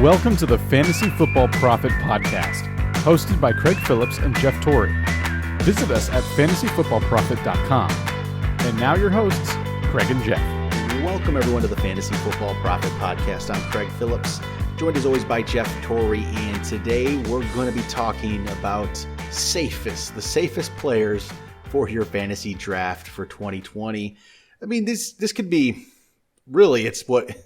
Welcome to the Fantasy Football Prophet Podcast, hosted by Craig Phillips and Jeff Torrey. Visit us at fantasyfootballprophet.com. And now your hosts, Craig and Jeff. Welcome everyone to the Fantasy Football Prophet Podcast. I'm Craig Phillips, joined as always by Jeff Torrey, and today we're going to be talking about the safest players for your fantasy draft for 2020. I mean, this could be really, it's whatever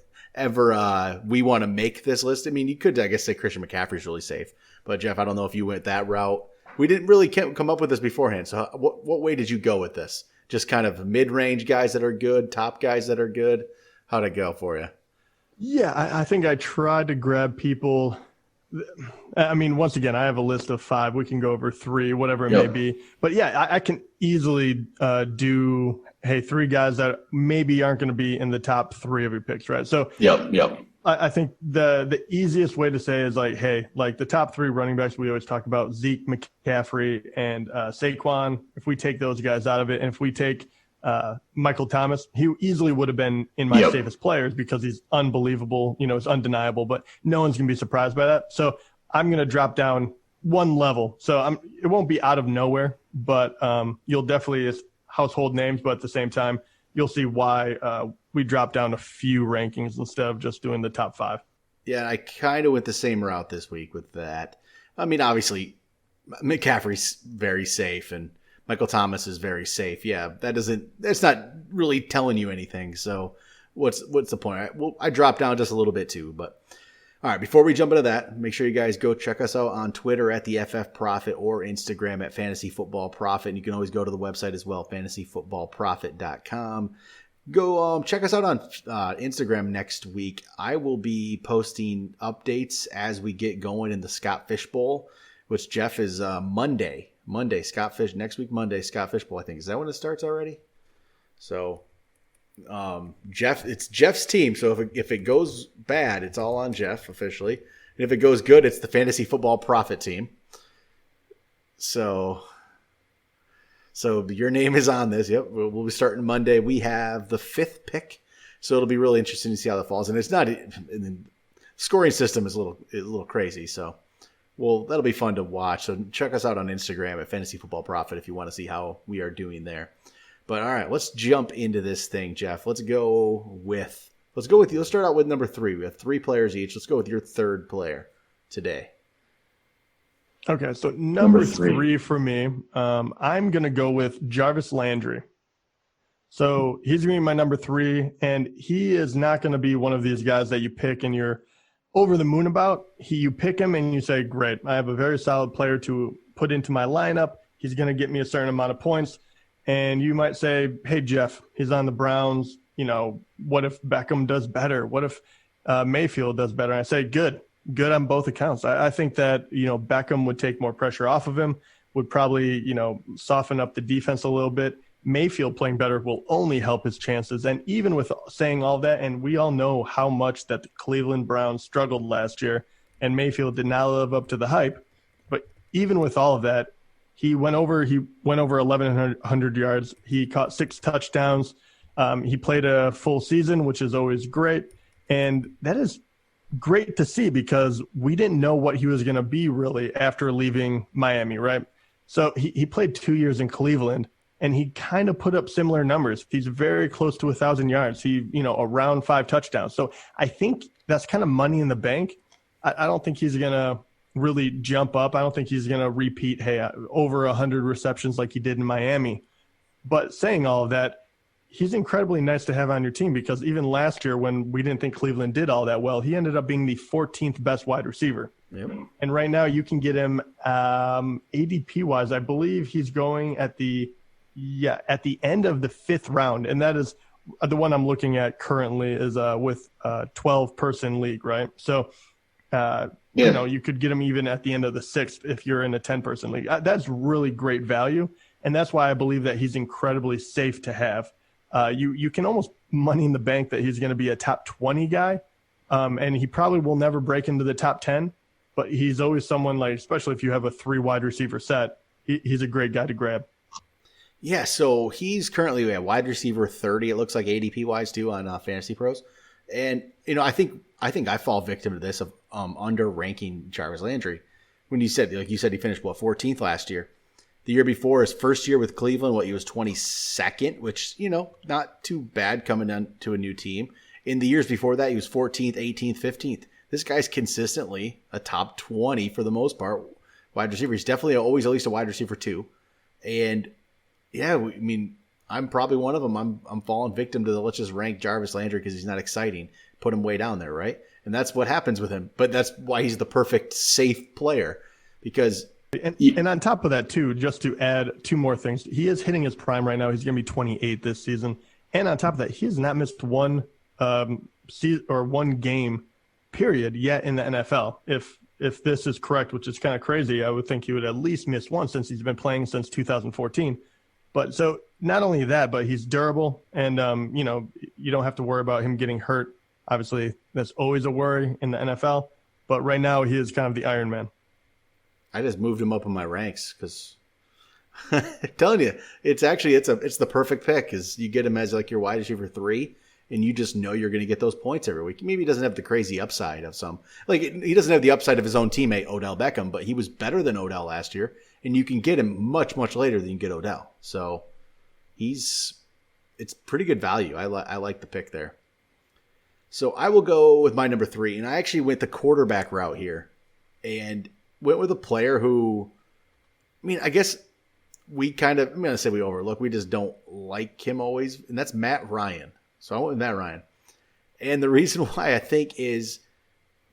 we want to make this list. I mean, you could, I guess, say Christian McCaffrey is really safe, but Jeff, I don't know if you went that route. We didn't really come up with this beforehand. So what way did you go with this? Just kind of mid-range guys that are good, top guys that are good? How'd it go for you? Yeah, I think I tried to grab people. I mean, once again, I have a list of 5. We can go over 3, whatever it may be. But yeah, I can easily do, 3 guys that maybe aren't going to be in the top 3 of your picks, right? So Yep. I think the easiest way to say is like the top 3 running backs we always talk about, Zeke, McCaffrey, and Saquon. If we take those guys out of it, and if we take Michael Thomas, he easily would have been in my safest players because he's unbelievable. You know, it's undeniable, but no one's going to be surprised by that. So I'm going to drop down one level. So it won't be out of nowhere, but you'll definitely, it's household names, but at the same time, you'll see why we dropped down a few rankings instead of just doing the top 5. Yeah, I kind of went the same route this week with that. I mean, obviously, McCaffrey's very safe and Michael Thomas is very safe. Yeah, that's not really telling you anything. So what's the point? I dropped down just a little bit too, but all right, before we jump into that, make sure you guys go check us out on Twitter at the FF Prophet or Instagram at Fantasy Football Prophet. And you can always go to the website as well, fantasyfootballprophet.com. Go check us out on Instagram next week. I will be posting updates as we get going in the Scott Fish Bowl, which Jeff is Monday, Scott Fish, next week, Monday, Scott Fish Bowl, I think. Is that when it starts already? So, it's Jeff's team. So if it goes bad, it's all on Jeff officially. And if it goes good, it's the Fantasy Football Prophet team. So your name is on this. Yep. We'll be starting Monday. We have the 5th pick. So it'll be really interesting to see how that falls. And it's not, and the scoring system is a little crazy. So, well, that'll be fun to watch. So check us out on Instagram at Fantasy Football Prophet if you want to see how we are doing there. But all right, let's jump into this thing, Jeff. Let's go with you. Let's start out with number 3. We have 3 players each. Let's go with your 3rd player today. Okay, so number 3 for me, I'm going to go with Jarvis Landry. So he's going to be my number 3, and he is not going to be one of these guys that you pick and you're over the moon about. You pick him and you say, great, I have a very solid player to put into my lineup. He's going to get me a certain amount of points. And you might say, hey, Jeff, he's on the Browns. You know, what if Beckham does better? What if Mayfield does better? And I say, good on both accounts. I think that, Beckham would take more pressure off of him, would probably, soften up the defense a little bit. Mayfield playing better will only help his chances. And even with saying all that, and we all know how much that the Cleveland Browns struggled last year, and Mayfield did not live up to the hype. But even with all of that, he went over 1,100 yards. He caught 6 touchdowns. He played a full season, which is always great. And that is great to see because we didn't know what he was going to be really after leaving Miami, right? So he played 2 years in Cleveland, and he kind of put up similar numbers. He's very close to 1,000 yards. He, around 5 touchdowns. So I think that's kind of money in the bank. I don't think he's going to really jump up. I don't think he's going to repeat, over 100 receptions like he did in Miami. But saying all of that, he's incredibly nice to have on your team because even last year when we didn't think Cleveland did all that well, he ended up being the 14th best wide receiver. Yep. And right now you can get him ADP-wise. I believe he's going at the end of the 5th round. And that is the one I'm looking at currently is with a 12-person league, right? So you could get him even at the end of the 6th if you're in a 10-person league. That's really great value, and that's why I believe that he's incredibly safe to have. You can almost money in the bank that he's going to be a top 20 guy, and he probably will never break into the top 10, but he's always someone like, especially if you have a 3 wide receiver set, he's a great guy to grab. Yeah, so he's currently a wide receiver 30, it looks like ADP-wise too on Fantasy Pros. And, I think I fall victim to this of under ranking Jarvis Landry. When you said he finished 14th last year. The year before, his first year with Cleveland, he was 22nd, which, not too bad coming down to a new team. In the years before that, he was 14th, 18th, 15th. This guy's consistently a top 20 for the most part wide receiver. He's definitely always at least a wide receiver 2. And yeah, I'm probably one of them. I'm falling victim to the let's just rank Jarvis Landry because he's not exciting. Put him way down there, right? And that's what happens with him. But that's why he's the perfect safe player because. And on top of that, too, just to add 2 more things, he is hitting his prime right now. He's going to be 28 this season. And on top of that, he has not missed one season or one game, period, yet in the NFL. If this is correct, which is kind of crazy, I would think he would at least miss one since he's been playing since 2014. But so not only that, but he's durable. And, you don't have to worry about him getting hurt. Obviously, that's always a worry in the NFL. But right now, he is kind of the Iron Man. I just moved him up in my ranks because I'm telling you, it's the perfect pick because you get him as like your wide receiver 3, and you just know you're going to get those points every week. Maybe he doesn't have the crazy upside of some he doesn't have the upside of his own teammate Odell Beckham, but he was better than Odell last year, and you can get him much later than you get Odell. So it's pretty good value. I like the pick there. So I will go with my number 3, and I actually went the quarterback route here, and went with a player who, I guess I'm going to say we overlook. We just don't like him always, and that's Matt Ryan. So I went with Matt Ryan. And the reason why I think is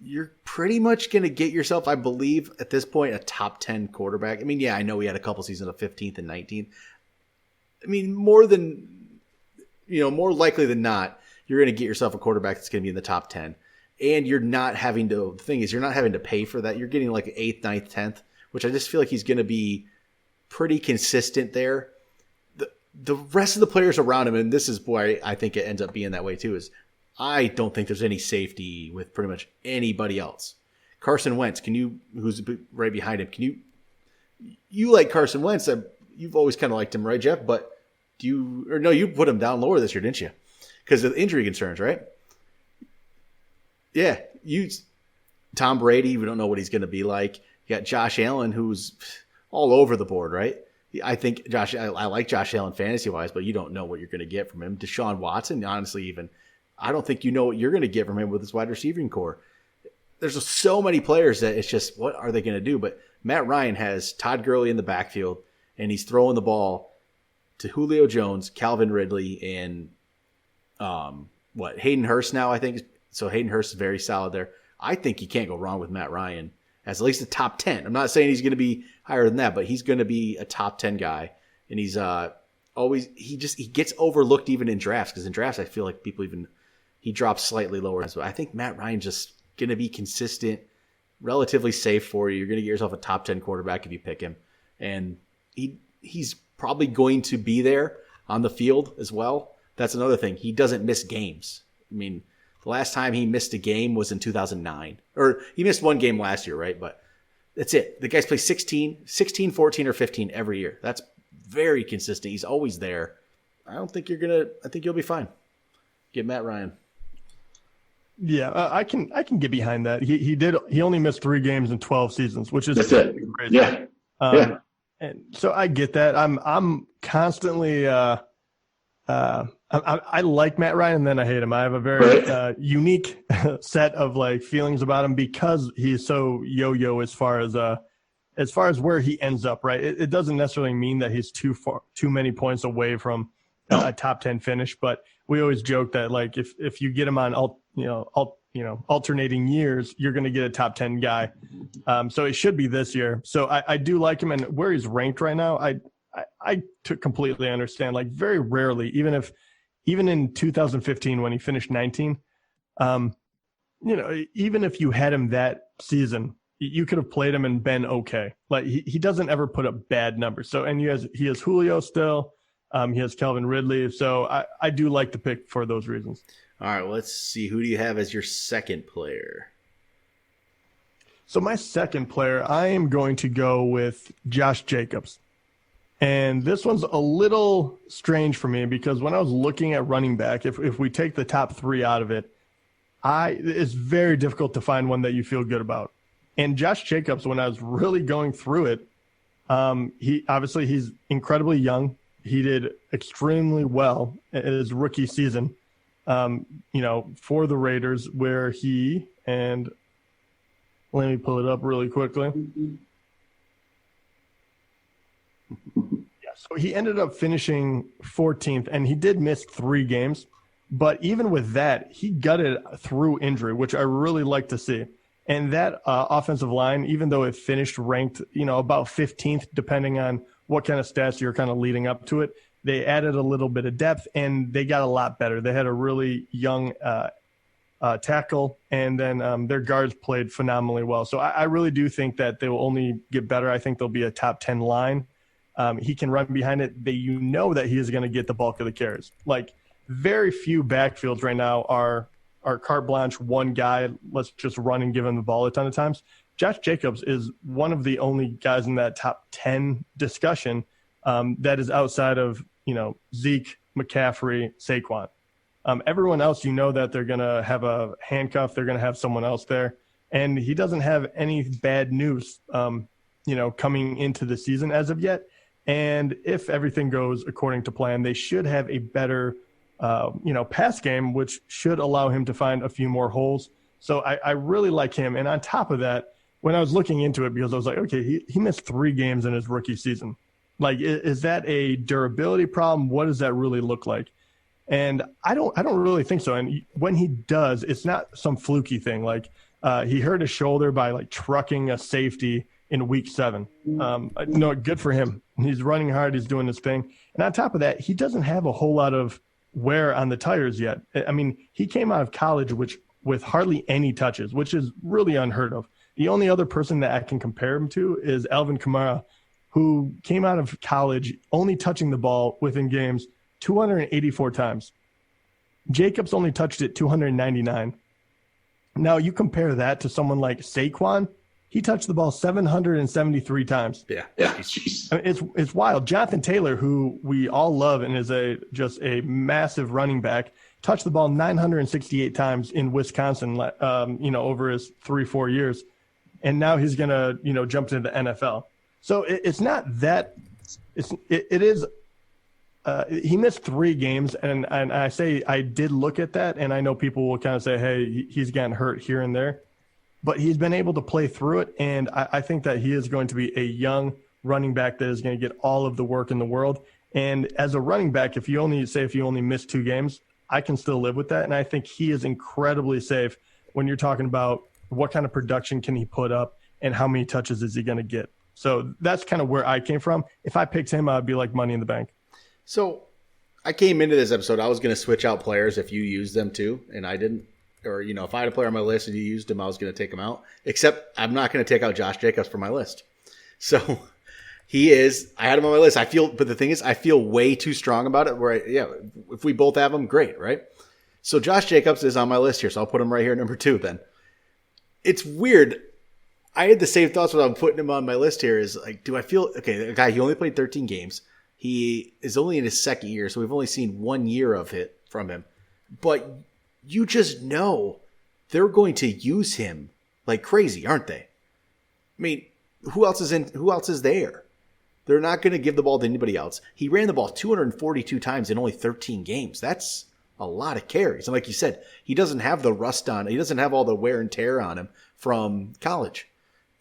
you're pretty much going to get yourself, I believe, at this point, a top 10 quarterback. I know we had a couple seasons of 15th and 19th. More likely than not, you're going to get yourself a quarterback that's going to be in the top 10. And you're not having to, the thing is, you're not having to pay for that. You're getting like 8th, 9th, 10th, which I just feel like he's going to be pretty consistent there. The rest of the players around him, and this is why I think it ends up being that way too, is I don't think there's any safety with pretty much anybody else. Carson Wentz, who's right behind him, you like Carson Wentz? You've always kind of liked him, right, Jeff? But you put him down lower this year, didn't you? Because of the injury concerns, right? Yeah, Tom Brady, we don't know what he's going to be like. You got Josh Allen, who's all over the board, right? I think I like Josh Allen fantasy-wise, but you don't know what you're going to get from him. Deshaun Watson, honestly, I don't think you know what you're going to get from him with his wide receiving core. There's so many players that it's just, what are they going to do? But Matt Ryan has Todd Gurley in the backfield, and he's throwing the ball to Julio Jones, Calvin Ridley, and Hayden Hurst now, I think. So Hayden Hurst is very solid there. I think you can't go wrong with Matt Ryan as at least a top 10. I'm not saying he's going to be higher than that, but he's going to be a top 10 guy. And he's he gets overlooked even in drafts, because in drafts I feel like he drops slightly lower. So I think Matt Ryan's just going to be consistent, relatively safe for you. You're going to get yourself a top 10 quarterback if you pick him. And he's probably going to be there on the field as well. That's another thing. He doesn't miss games. The last time he missed a game was in 2009. Or he missed one game last year, right? But that's it. The guys play 16, 14, or 15 every year. That's very consistent. He's always there. I think you'll be fine. Get Matt Ryan. Yeah, I can get behind that. He only missed 3 games in 12 seasons, which is crazy. Yeah. And so I get that. I'm constantly I like Matt Ryan, and then I hate him. I have a very unique set of feelings about him because he's so yo-yo as far as where he ends up. Right, it doesn't necessarily mean that he's too many points away from a top 10 finish, but we always joke that if you get him on alternating years, you're going to get a top 10 guy. So it should be this year. So I do like him, and where he's ranked right now, I completely understand. Very rarely, even in 2015 when he finished 19, even if you had him that season, you could have played him and been okay. He doesn't ever put up bad numbers. So, and he has Julio still. He has Calvin Ridley. So I do like the pick for those reasons. All right, well, let's see. Who do you have as your second player? So my second player, I am going to go with Josh Jacobs. And this one's a little strange for me because when I was looking at running back, if we take the top 3 out of it, it's very difficult to find one that you feel good about. And Josh Jacobs, when I was really going through it, he's incredibly young. He did extremely well in his rookie season, for the Raiders, where let me pull it up really quickly. So he ended up finishing 14th, and he did miss 3 games. But even with that, he gutted through injury, which I really like to see. And that offensive line, even though it finished ranked, about 15th, depending on what kind of stats you're kind of leading up to it, they added a little bit of depth, and they got a lot better. They had a really young tackle, and then their guards played phenomenally well. So I really do think that they will only get better. I think they'll be a top 10 line. He can run behind it. That he is going to get the bulk of the carries. Like, very few backfields right now are carte blanche, one guy, let's just run and give him the ball a ton of times. Josh Jacobs is one of the only guys in that top 10 discussion that is outside of, Zeke, McCaffrey, Saquon. Everyone else, that they're going to have a handcuff. They're going to have someone else there. And he doesn't have any bad news, coming into the season as of yet. And if everything goes according to plan, they should have a better pass game, which should allow him to find a few more holes. So I really like him. And on top of that, when I was looking into it, because I was like, okay, he missed 3 games in his rookie season. Like, is that a durability problem? What does that really look like? And I don't really think so. And when he does, it's not some fluky thing. Like, he hurt his shoulder by like trucking a safety in week 7. Good for him. He's running hard. He's doing his thing. And on top of that, he doesn't have a whole lot of wear on the tires yet. I mean, he came out of college with hardly any touches, which is really unheard of. The only other person that I can compare him to is Alvin Kamara, who came out of college only touching the ball within games 284 times. Jacobs only touched it 299. Now you compare that to someone like Saquon, he touched the ball 773 times. Yeah. I mean, it's wild. Jonathan Taylor, who we all love and is just a massive running back, touched the ball 968 times in Wisconsin, over his 3-4 years. And now he's going to, jump into the NFL. So it's not that it is. He missed 3 games, and I say I did look at that, and I know people will kind of say, hey, he's gotten hurt here and there. But he's been able to play through it, and I think that he is going to be a young running back that is going to get all of the work in the world. And as a running back, if you only miss 2 games, I can still live with that. And I think he is incredibly safe when you're talking about what kind of production can he put up and how many touches is he going to get. So that's kind of where I came from. If I picked him, I'd be like money in the bank. So I came into this episode, I was going to switch out players if you used them too, and I didn't. Or, if I had a player on my list and you used him, I was going to take him out. Except I'm not going to take out Josh Jacobs from my list. So I had him on my list. But the thing is, I feel way too strong about it. If we both have him, great, right? So Josh Jacobs is on my list here, so I'll put him right here, number 2 then. It's weird. I had the same thoughts when I'm putting him on my list here is like, do I feel, okay, the guy, he only played 13 games. He is only in his 2nd year, so we've only seen 1 year of it from him. But you just know they're going to use him like crazy, aren't they? I mean, who else is there? They're not going to give the ball to anybody else. He ran the ball 242 times in only 13 games. That's a lot of carries. And like you said, he doesn't have the rust on. He doesn't have all the wear and tear on him from college.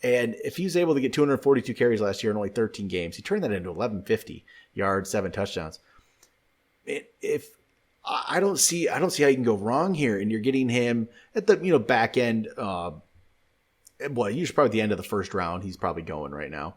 And if he was able to get 242 carries last year in only 13 games, he turned that into 1150 yards, 7 touchdowns. I don't see how you can go wrong here. And you're getting him at the back end. Usually probably the end of the 1st round. He's probably going right now.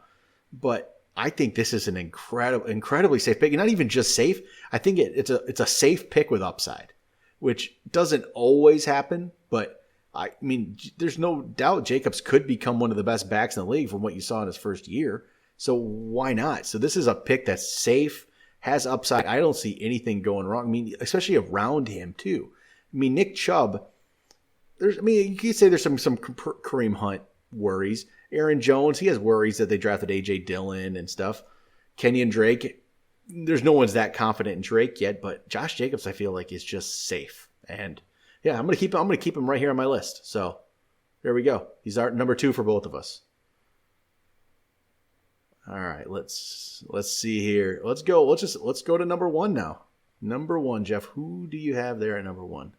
But I think this is an incredibly safe pick. And not even just safe. I think it's a safe pick with upside, which doesn't always happen. But I mean, there's no doubt Jacobs could become one of the best backs in the league from what you saw in his 1st year. So why not? So this is a pick that's safe, has upside. I don't see anything going wrong. I mean, especially around him too. I mean, Nick Chubb, you could say there's some Kareem Hunt worries. Aaron Jones, he has worries that they drafted A.J. Dillon and stuff. Kenyon Drake, there's no one's that confident in Drake yet, but Josh Jacobs, I feel like, is just safe. And Yeah, I'm gonna keep him right here on my list. So there we go. He's our number 2 for both of us. All right, let's see here. Let's go to number 1 now. Number 1, Jeff. Who do you have there at number 1?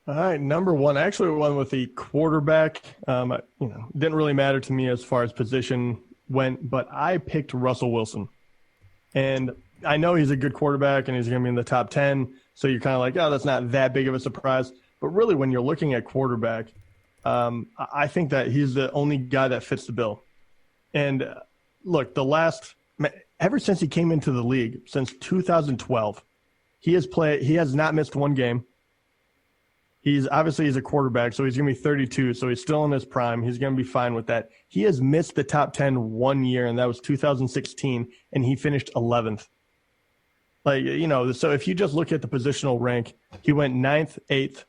All right, number 1. I actually went with the quarterback. Didn't really matter to me as far as position went, but I picked Russell Wilson. And I know he's a good quarterback and he's going to be in the top 10. So you're kind of like, oh, that's not that big of a surprise. But really, when you're looking at quarterback, I think that he's the only guy that fits the bill. And look, ever since he came into the league, since 2012, he has not missed one game. He's a quarterback, so he's going to be 32, so he's still in his prime. He's going to be fine with that. He has missed the top 10 one year, and that was 2016, and he finished 11th. So if you just look at the positional rank, he went 9th, 8th,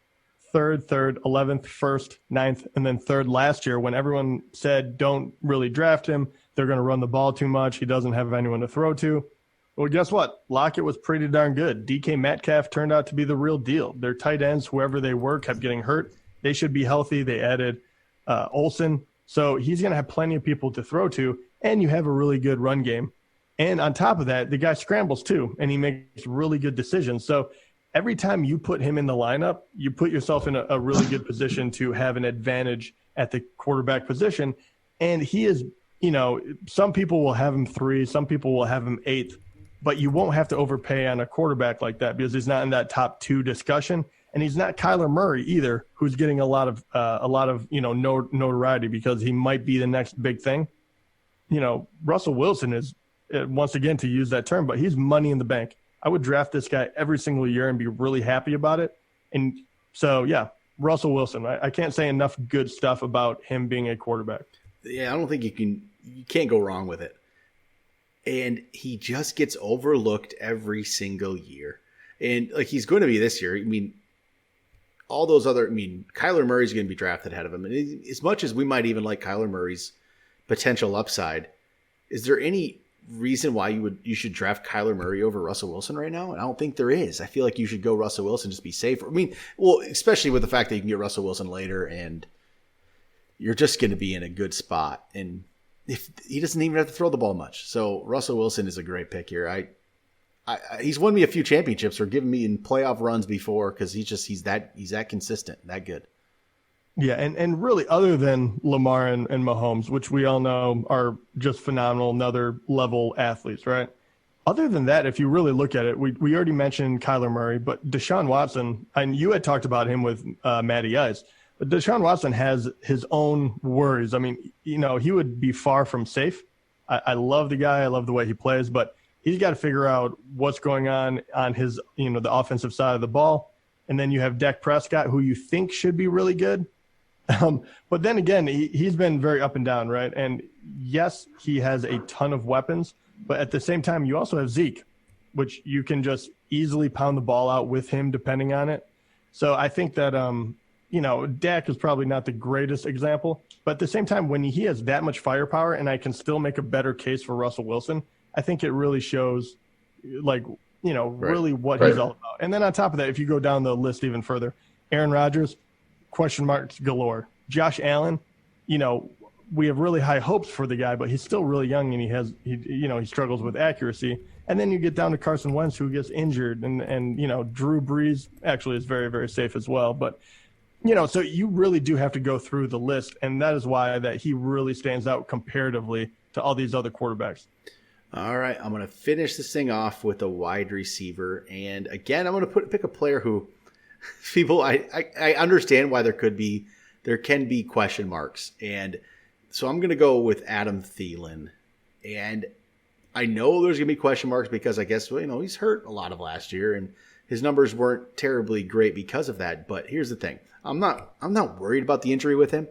3rd, 11th, 1st, 9th, and then 3rd last year when everyone said don't really draft him. They're going to run the ball too much. He doesn't have anyone to throw to. Well, guess what? Lockett was pretty darn good. DK Metcalf turned out to be the real deal. Their tight ends, whoever they were, kept getting hurt. They should be healthy. They added Olsen. So he's going to have plenty of people to throw to, and you have a really good run game. And on top of that, the guy scrambles too, and he makes really good decisions. So every time you put him in the lineup, you put yourself in a really good position to have an advantage at the quarterback position. And he is, some people will have him 3, some people will have him 8th, but you won't have to overpay on a quarterback like that because he's not in that top 2 discussion. And he's not Kyler Murray either, who's getting a lot of notoriety because he might be the next big thing. Russell Wilson is, once again, to use that term, but he's money in the bank. I would draft this guy every single year and be really happy about it. And so, yeah, Russell Wilson. I can't say enough good stuff about him being a quarterback. Yeah, I don't think you can't go wrong with it. And he just gets overlooked every single year. And he's going to be this year. Kyler Murray's going to be drafted ahead of him. And as much as we might even like Kyler Murray's potential upside, is there any reason why you should draft Kyler Murray over Russell Wilson right now? And I don't think there is. I feel like you should go Russell Wilson, just be safer. Especially with the fact that you can get Russell Wilson later and you're just going to be in a good spot. And if he doesn't even have to throw the ball much. So Russell Wilson is a great pick here. He's won me a few championships or given me in playoff runs before because he's that consistent, that good. Yeah, and really other than Lamar and Mahomes, which we all know are just phenomenal, another level athletes, right? Other than that, if you really look at it, we already mentioned Kyler Murray, but Deshaun Watson, and you had talked about him with Matty Ice, but Deshaun Watson has his own worries. He would be far from safe. I love the guy. I love the way he plays, but he's got to figure out what's going on his, the offensive side of the ball. And then you have Dak Prescott, who you think should be really good. But then again, he's been very up and down, right? And yes, he has a ton of weapons, but at the same time, you also have Zeke, which you can just easily pound the ball out with him depending on it. So I think that, Dak is probably not the greatest example, but at the same time, when he has that much firepower and I can still make a better case for Russell Wilson, I think it really shows really what he's all about. And then on top of that, if you go down the list even further, Aaron Rodgers, question marks galore. Josh Allen, we have really high hopes for the guy, but he's still really young and he struggles with accuracy. And then you get down to Carson Wentz, who gets injured, and Drew Brees actually is very, very safe as well. But so you really do have to go through the list, and that is why that he really stands out comparatively to all these other quarterbacks. All right, I'm going to finish this thing off with a wide receiver, and again, I'm going to pick a player who people I understand why there can be question marks, and so I'm going to go with Adam Thielen, and I know there's going to be question marks because I guess he's hurt a lot of last year, and his numbers weren't terribly great because of that. But here's the thing: I'm not worried about the injury with him,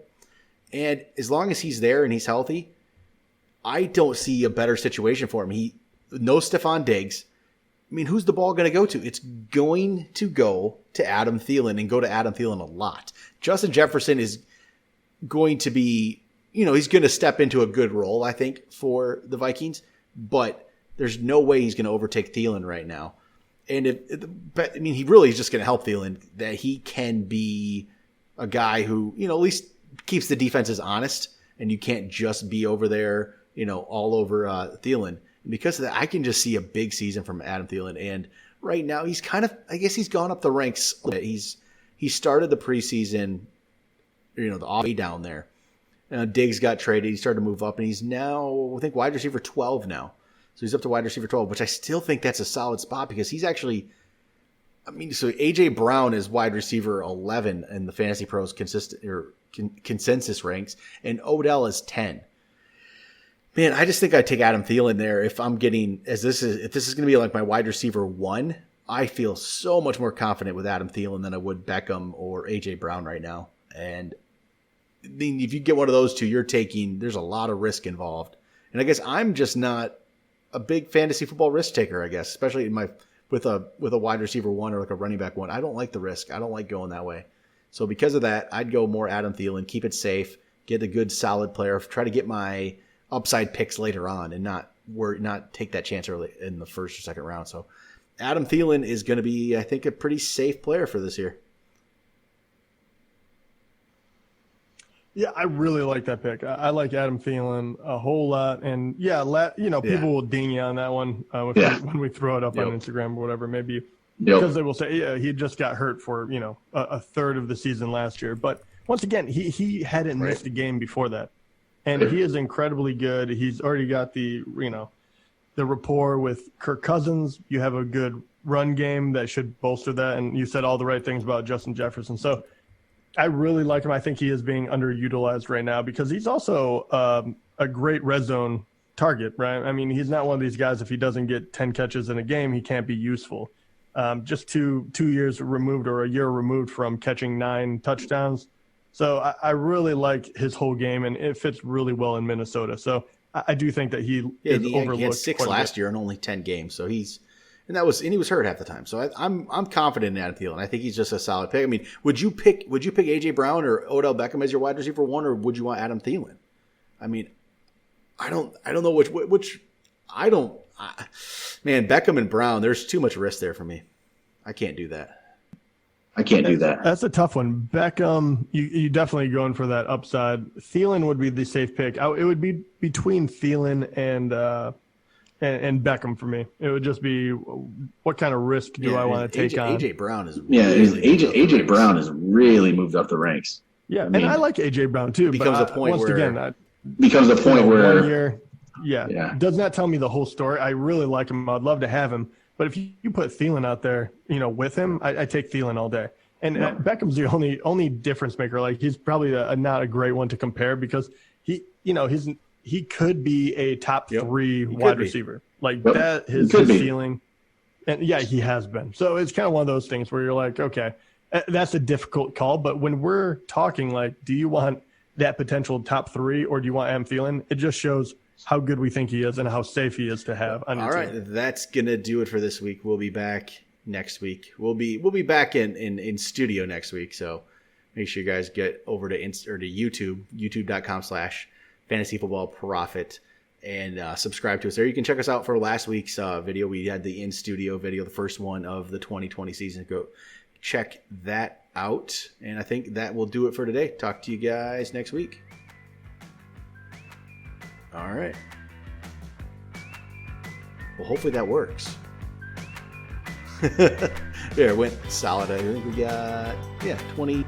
and as long as he's there and he's healthy, I don't see a better situation for him. No Stephon Diggs. Who's the ball going to go to? It's going to go to Adam Thielen and go to Adam Thielen a lot. Justin Jefferson is going to be, he's going to step into a good role, I think, for the Vikings, but there's no way he's going to overtake Thielen right now. And but I mean, he really is just going to help Thielen, that he can be a guy who, at least keeps the defenses honest, and you can't just be over there, all over Thielen. And because of that, I can just see a big season from Adam Thielen. And right now, he's kind of, I guess he's gone up the ranks a little bit. He started the preseason, the off way down there. Diggs got traded. He started to move up, and he's now, I think, wide receiver 12 now. So he's up to wide receiver 12, which I still think that's a solid spot because he's actually, so A.J. Brown is wide receiver 11 in the Fantasy Pros consensus ranks, and Odell is 10. Man, I just think I'd take Adam Thielen there if this is going to be like my wide receiver 1. I feel so much more confident with Adam Thielen than I would Beckham or A.J. Brown right now. And I mean, if you get one of those two, there's a lot of risk involved. And I guess I'm just not a big fantasy football risk taker, I guess, especially with a wide receiver 1 or like a running back 1. I don't like the risk. I don't like going that way. So because of that, I'd go more Adam Thielen, keep it safe, get a good solid player, try to get my upside picks later on, and not take that chance early in the first or second round. So Adam Thielen is going to be, I think, a pretty safe player for this year. Yeah, I really like that pick. I like Adam Thielen a whole lot. And, people will ding you on that one when we throw it up on Instagram or whatever, maybe because they will say, he just got hurt for, a third of the season last year. But once again, he hadn't missed a game before that. And he is incredibly good. He's already got the rapport with Kirk Cousins. You have a good run game that should bolster that. And you said all the right things about Justin Jefferson. So I really like him. I think he is being underutilized right now because he's also a great red zone target, right? I mean, he's not one of these guys, if he doesn't get 10 catches in a game, he can't be useful. Just two years removed or a year removed from catching 9 touchdowns. So I really like his whole game, and it fits really well in Minnesota. So I do think that he is overlooked. He had 6 last year in only 10 games. So he was hurt half the time. So I'm confident in Adam Thielen. I think he's just a solid pick. I mean, would you pick A.J. Brown or Odell Beckham as your wide receiver 1, or would you want Adam Thielen? I mean, I don't know which man, Beckham and Brown, there's too much risk there for me. I can't do that. That's a tough one. Beckham, you definitely going for that upside. Thielen would be the safe pick. It would be between Thielen and Beckham for me. It would just be, what kind of risk do I want to take on? A.J. Brown is A.J. Brown has really moved up the ranks. Yeah, and I like A.J. Brown too. Becomes a point where does not tell me the whole story. I really like him. I'd love to have him. But if you put Thielen out there, with him, I take Thielen all day. And Beckham's the only difference maker. Like, he's probably not a great one to compare because he could be a top 3 wide receiver. Like, that is his ceiling. And he has been. So it's kind of one of those things where you're like, okay, that's a difficult call. But when we're talking, like, do you want that potential top 3 or do you want Adam Thielen? It just shows how good we think he is and how safe he is to have on your team. All right, that's gonna do it for this week. We'll be back next week. We'll be back in studio next week. So make sure you guys get over to YouTube, youtube.com/fantasyfootballprofit, and subscribe to us there. You can check us out for last week's video. We had the in studio video, the first one of the 2020 season. Go check that out. And I think that will do it for today. Talk to you guys next week. All right. Well, hopefully that works. There, it went solid. I think we got 20.